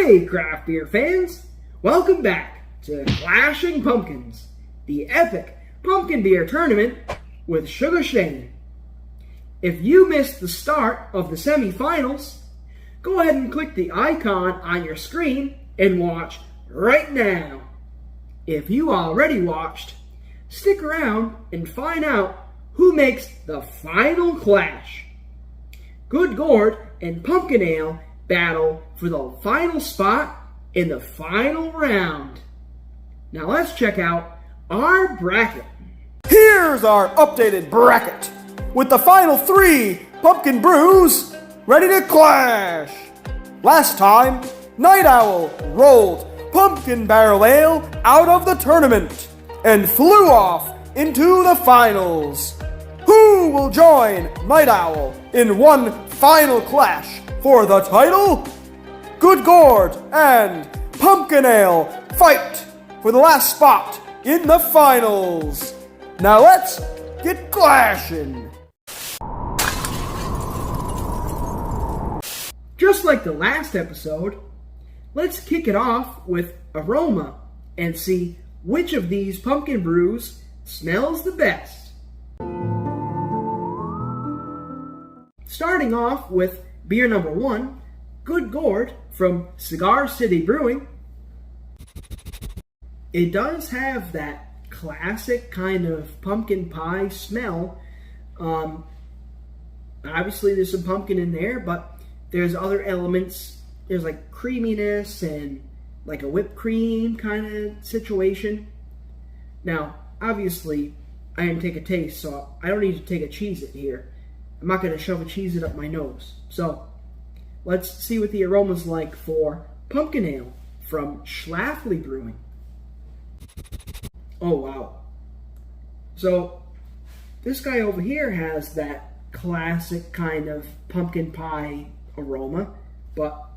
Hey craft beer fans, welcome back to Clashing Pumpkins, the epic pumpkin beer tournament with Sugashane. If you missed the start of the semifinals, go ahead and click the icon on your screen and watch right now. If you already watched, stick around and find out who makes the final clash. Gourd and Pumpkin Ale battle for the final spot in the final round. Now let's check out our bracket. Here's our updated bracket with the final 3 pumpkin brews ready to clash. Last time, Night Owl rolled Pumpkin Barrel Ale out of the tournament and flew off into the finals. Who will join Night Owl in one final clash for the title? Gourd and Pumpkin Ale fight for the last spot in the finals. Now let's get clashing. Just like the last episode, let's kick it off with aroma and see which of these pumpkin brews smells the best. Starting off with beer number 1, Good Gourd from Cigar City Brewing. It does have that classic kind of pumpkin pie smell. Obviously there's some pumpkin in there, but there's other elements. There's like creaminess and like a whipped cream kind of situation. Now, obviously, I didn't take a taste, so I don't need to take a Cheez-It here. I'm not going to shove a Cheez-It up my nose. So, let's see what the aroma's like for Pumpkin Ale from Schlafly Brewing. Oh, wow. So, this guy over here has that classic kind of pumpkin pie aroma, but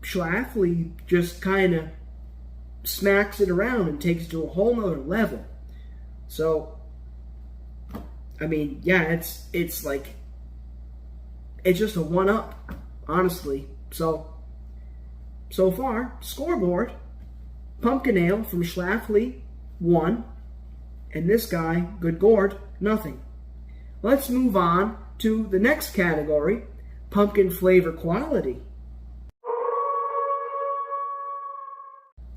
Schlafly just kind of smacks it around and takes it to a whole nother level. So, I mean, yeah, it's like, it's just a one-up, honestly. So far, scoreboard, Pumpkin Ale from Schlafly, 1, and this guy, Good Gourd, nothing. Let's move on to the next category, pumpkin flavor quality.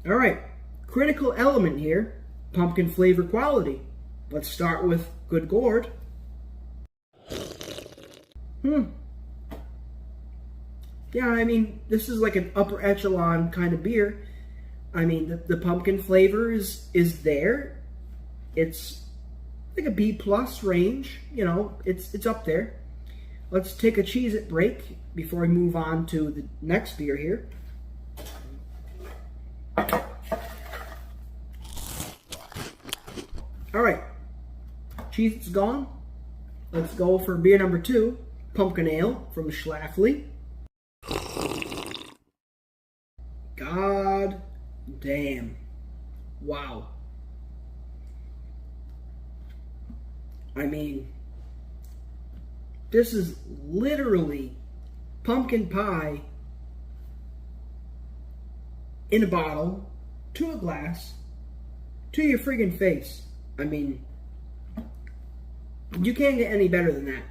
Alright, critical element here, pumpkin flavor quality. Let's start with Good Gourd. Yeah, I mean, this is like an upper echelon kind of beer. I mean, the pumpkin flavor is there. It's like a B+ range, you know, it's up there. Let's take a Cheez-It break before we move on to the next beer here. Alright, Cheez-It's gone. Let's go for beer number 2, Pumpkin Ale from Schlafly. God damn. Wow. I mean, this is literally pumpkin pie in a bottle, to a glass, to your friggin' face. I mean, you can't get any better than that.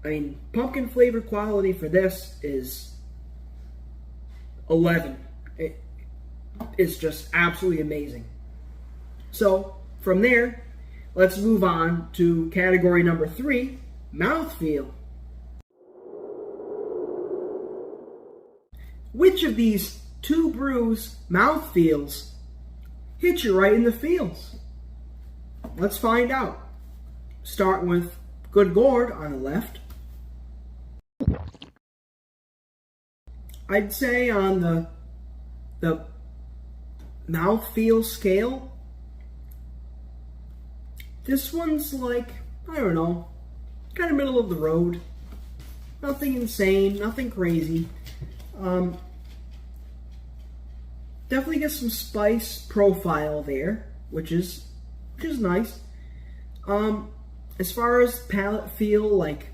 I mean, pumpkin flavor quality for this is 11. It's just absolutely amazing. So, from there, let's move on to category number 3, mouthfeel. Which of these 2 brews' mouthfeels hit you right in the feels? Let's find out. Start with Good Gourd on the left. I'd say on the mouthfeel scale, this one's like, I don't know, kind of middle of the road. Nothing insane, nothing crazy. Definitely get some spice profile there, which is nice. As far as palate feel, like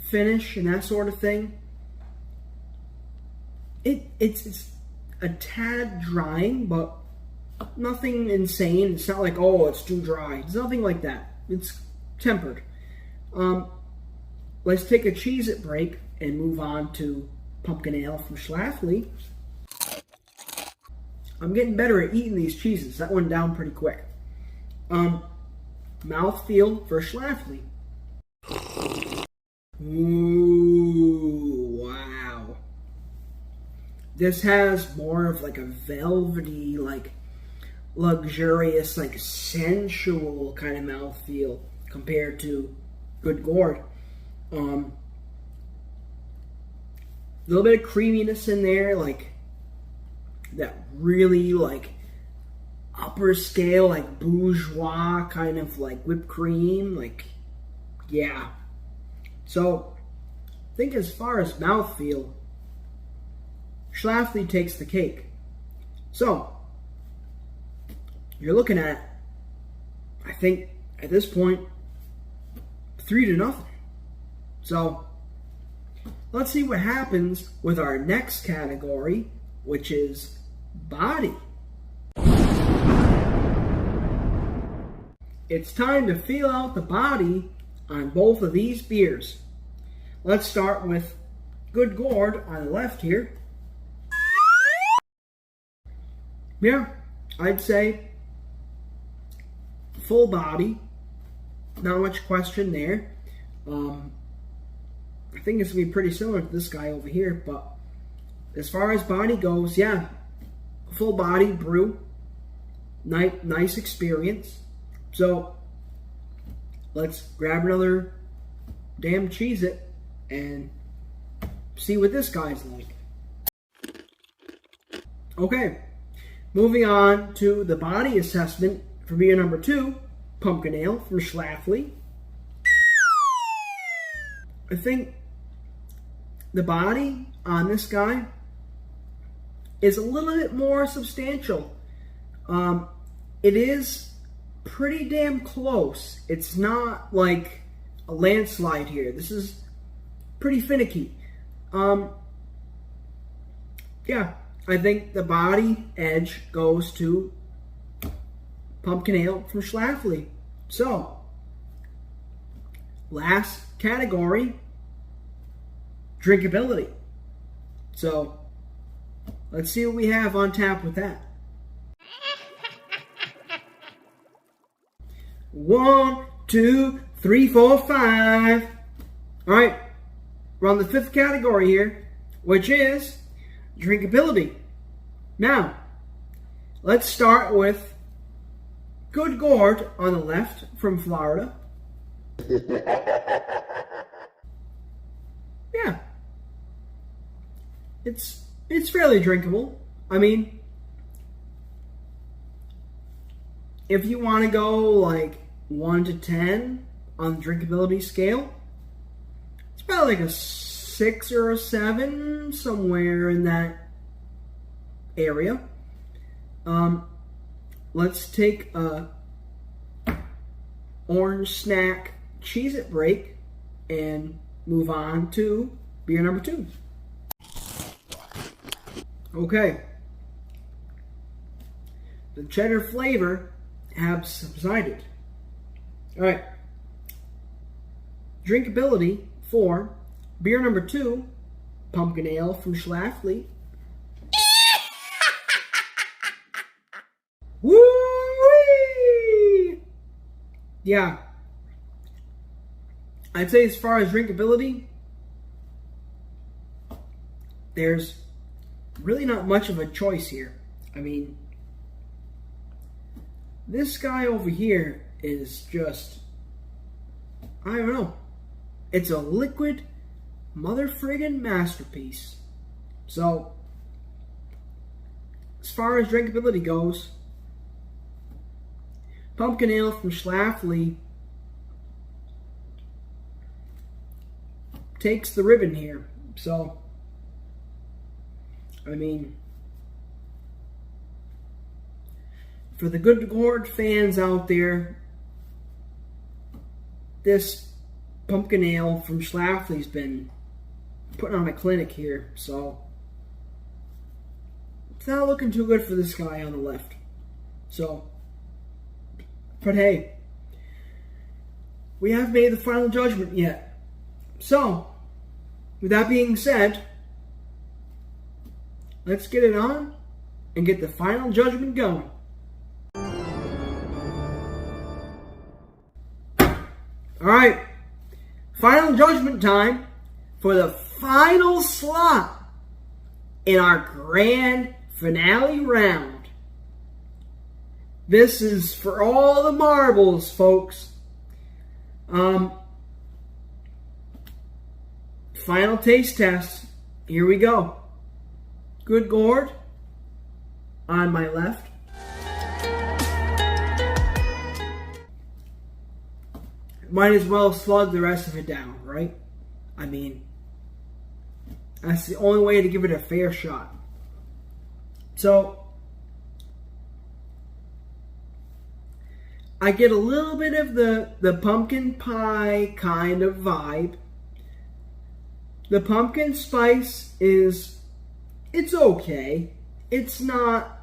finish and that sort of thing, it's a tad drying, but nothing insane. It's not like, oh, it's too dry. It's nothing like that. It's tempered. Let's take a Cheez-It break and move on to pumpkin ale from Schlafly. I'm getting better at eating these cheeses. That went down pretty quick. Mouthfeel for Schlafly. Ooh, wow. This has more of like a velvety, like luxurious, like sensual kind of mouthfeel compared to Good Gourd. A little bit of creaminess in there, like that really like upper scale, like bourgeois kind of like whipped cream, like, yeah. So I think as far as mouthfeel, Schlafly takes the cake. So you're looking at, I think at this point, 3-0. So let's see what happens with our next category, which is body. It's time to feel out the body on both of these beers. Let's start with Good Gourd on the left here. Yeah, I'd say full body. Not much question there. I think it's going to be pretty similar to this guy over here, but as far as body goes, yeah, full body brew. Nice experience. So let's grab another damn Cheez-It and see what this guy's like. Okay, moving on to the body assessment for beer number 2, pumpkin ale from Schlafly. I think the body on this guy is a little bit more substantial. It is pretty damn close. It's not like a landslide here. This is pretty finicky. Yeah, I think the body edge goes to pumpkin ale from Schlafly. So, last category, drinkability. So, let's see what we have on tap with that. 1, 2, 3, 4, 5. All right, we're on the 5th category here, which is drinkability. Now, let's start with Good Gourd on the left from Florida. Yeah, it's fairly drinkable. I mean, if you want to go like 1 to 10 on the drinkability scale, it's probably like a 6 or a 7, somewhere in that area. Let's take a orange snack Cheez-It break and move on to beer number 2. Okay. The cheddar flavor has subsided. All right. Drinkability for beer number 2, pumpkin ale from Schlafly. Woo-wee! Yeah. I'd say as far as drinkability, there's really not much of a choice here. I mean, this guy over here is just, I don't know. It's a liquid mother friggin' masterpiece. So, as far as drinkability goes, pumpkin ale from Schlafly takes the ribbon here. So, I mean, for the Good Gourd fans out there, this pumpkin ale from Schlafly's been putting on a clinic here. So, it's not looking too good for this guy on the left. So, but hey, we haven't made the final judgment yet. So, with that being said, let's get it on and get the final judgment going. Alright, final judgment time for the final slot in our grand finale round. This is for all the marbles, folks. Final taste test. Here we go. Good gourd on my left. Might as well slug the rest of it down, right? I mean, that's the only way to give it a fair shot. So, I get a little bit of the pumpkin pie kind of vibe. The pumpkin spice it's okay. It's not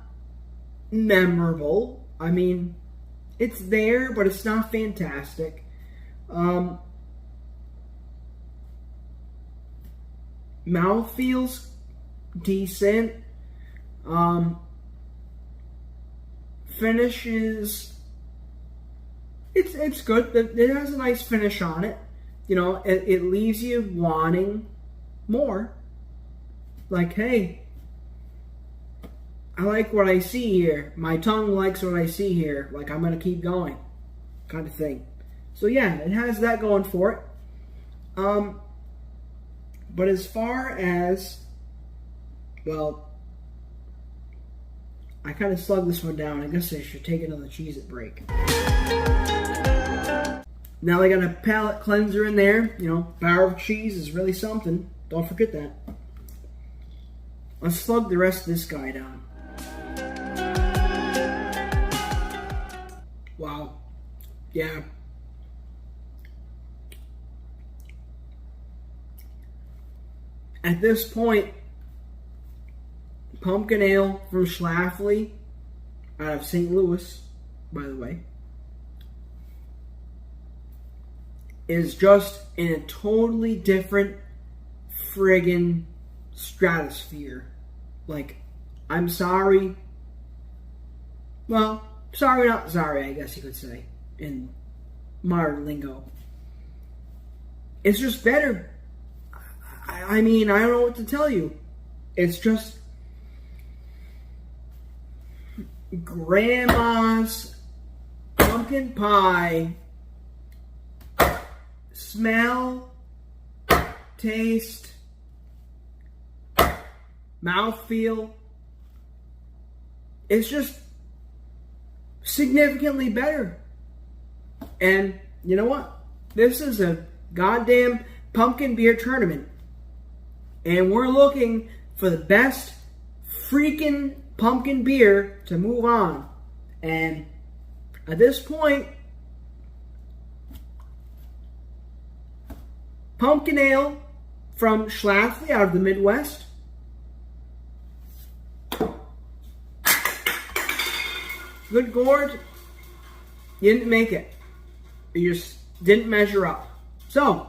memorable. I mean, it's there, but it's not fantastic. Mouth feels decent. Finish is it's good. It has a nice finish on it. You know, it leaves you wanting more. Like, hey, I like what I see here. My tongue likes what I see here. Like, I'm gonna keep going, kind of thing. So yeah, it has that going for it. But as far as, well, I kind of slugged this one down. I guess I should take another Cheez-It break. Now I got a palate cleanser in there. You know, bar of cheese is really something. Don't forget that. Let's slug the rest of this guy down. Wow. Yeah. At this point, pumpkin ale from Schlafly, out of St. Louis, by the way, is just in a totally different friggin' stratosphere. Like, I'm sorry. Well, sorry, not sorry, I guess you could say, in modern lingo. It's just better. I mean, I don't know what to tell you. It's just grandma's pumpkin pie. Smell, taste, mouthfeel. It's just significantly better. And you know what? This is a goddamn pumpkin beer tournament. And we're looking for the best freaking pumpkin beer to move on. And at this point, pumpkin ale from Schlafly out of the Midwest. Good gourd. You didn't make it. You just didn't measure up. So,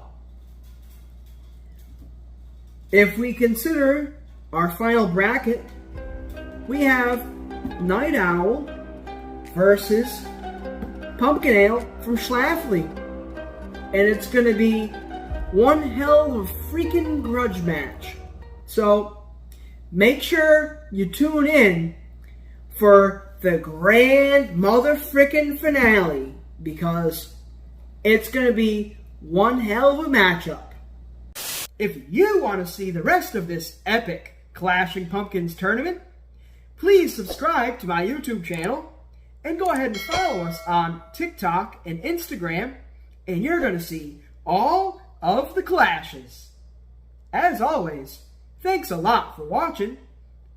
if we consider our final bracket, we have Night Owl versus Pumpkin Ale from Schlafly. And it's going to be one hell of a freaking grudge match. So, make sure you tune in for the grand mother-frickin' finale, because it's going to be one hell of a matchup. If you want to see the rest of this epic Clashing Pumpkins tournament, please subscribe to my YouTube channel and go ahead and follow us on TikTok and Instagram, and you're going to see all of the clashes. As always, thanks a lot for watching,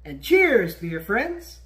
and cheers, beer friends!